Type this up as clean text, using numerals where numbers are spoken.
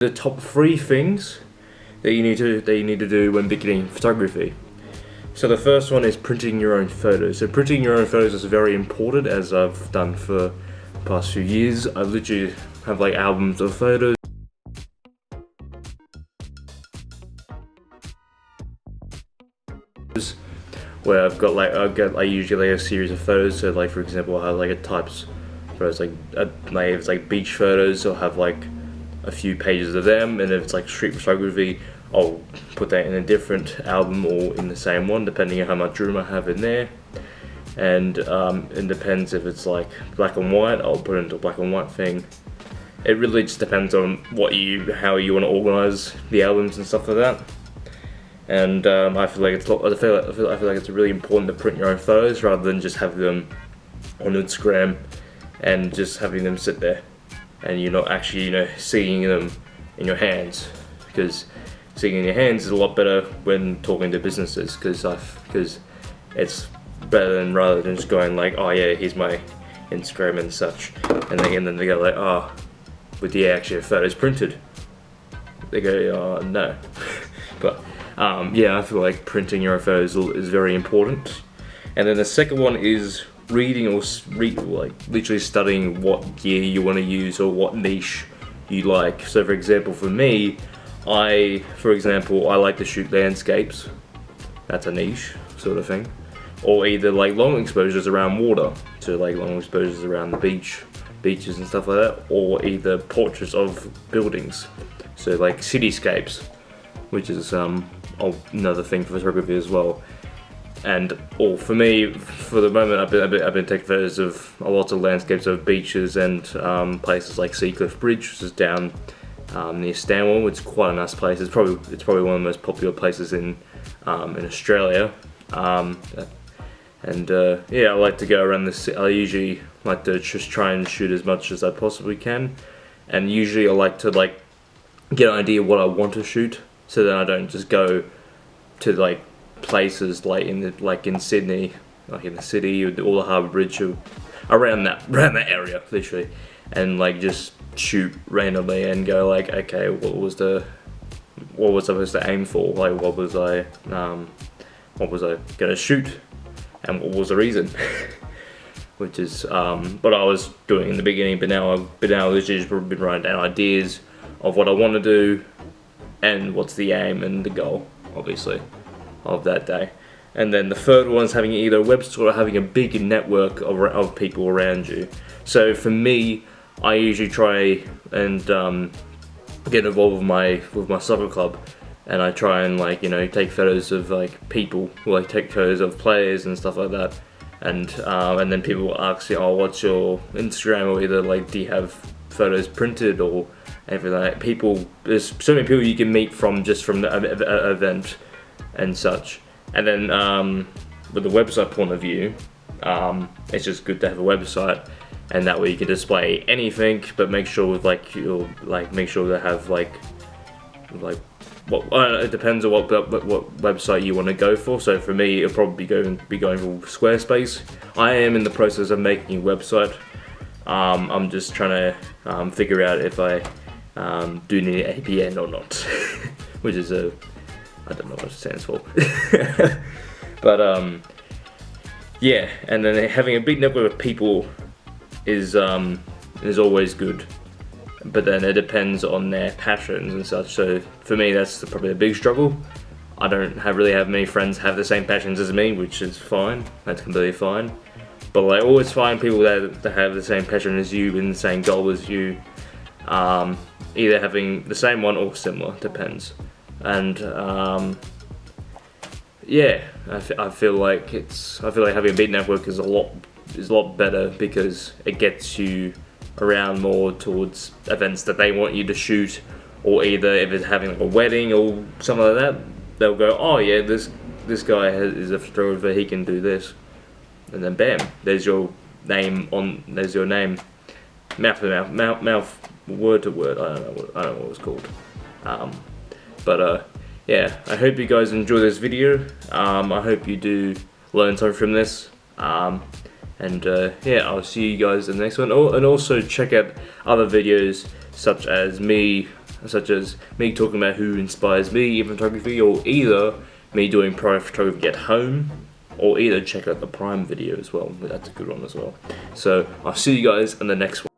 The top 3 things that you need to do when beginning photography. So the first one is printing your own photos. So printing your own photos is very important, as I've done for the past few years. I literally have like albums of photos. Where I usually a series of photos. So like for example, I have like a types photos, like if it's like beach photos, I'll have like a few pages of them, and if it's like street photography, I'll put that in a different album or in the same one, depending on how much room I have in there. And it depends if it's like black and white, I'll put it into a black and white thing. It really just depends on how you want to organize the albums and stuff like that. And I feel like it's really important to print your own photos rather than just have them on Instagram and just having them sit there, and you're not actually seeing them in your hands, because seeing in your hands is a lot better when talking to businesses, because it's better than rather than just going like, oh yeah, here's my Instagram and such, and then they go like, oh, but do you actually have photos printed? They go, oh no. But yeah, I feel like printing your own photos is very important. And then the second one is reading or like literally studying what gear you want to use or what niche you like. So for example, for me, I like to shoot landscapes. That's a niche sort of thing. Or either like long exposures around water, so like long exposures around the beaches and stuff like that, or either portraits of buildings, so like cityscapes, which is another thing for photography as well. And for me, for the moment, I've been taking photos of a lot of landscapes of beaches and places like Seacliff Bridge, which is down near Stanwell. It's quite a nice place. It's probably one of the most popular places in Australia. Yeah, I like to go around this. I usually like to just try and shoot as much as I possibly can, and usually I like to get an idea of what I want to shoot, so then I don't just go to like places like in Sydney, like in the city or the Harbour Bridge, or around that area literally, and like just shoot randomly and go like, okay, what was I supposed to aim for? Like what was I gonna shoot, and what was the reason? Which is what I was doing in the beginning, but now I've literally just been writing down ideas of what I want to do and what's the aim and the goal, obviously, of that day. And then the third one is having either a website or having a big network of people around you. So for me, I usually try and get involved with my soccer club, and I try and take photos of like people, or take photos of players and stuff like that. And then people will ask you, oh, what's your Instagram, or either like, do you have photos printed or everything like that. There's so many people you can meet from the event and such. And then with the website point of view, it's just good to have a website, and that way you can display anything, but make sure with make sure they have it depends on what website you want to go for. So for me, it'll probably be going for Squarespace. I am in the process of making a website. I'm just trying to figure out if I do need an APN or not, which is I don't know what it stands for. But yeah, and then having a big network of people is always good. But then it depends on their passions and such. So for me, that's probably a big struggle. I don't really have many friends have the same passions as me, which is fine. That's completely fine. But I always find people that have the same passion as you and the same goal as you, either having the same one or similar, depends. And yeah, I feel like having a big network is a lot better, because it gets you around more towards events that they want you to shoot, or either if it's having like a wedding or something like that, they'll go, oh yeah, this guy is a photographer, he can do this, and then bam, there's your name, mouth to mouth, word to word. I don't know what it's called. But yeah, I hope you guys enjoy this video. I hope you do learn something from this. And yeah, I'll see you guys in the next one. And also check out other videos such as me such as me talking about who inspires me in photography, or either me doing product photography at home, or either check out the Prime video as well. That's a good one as well. So I'll see you guys in the next one.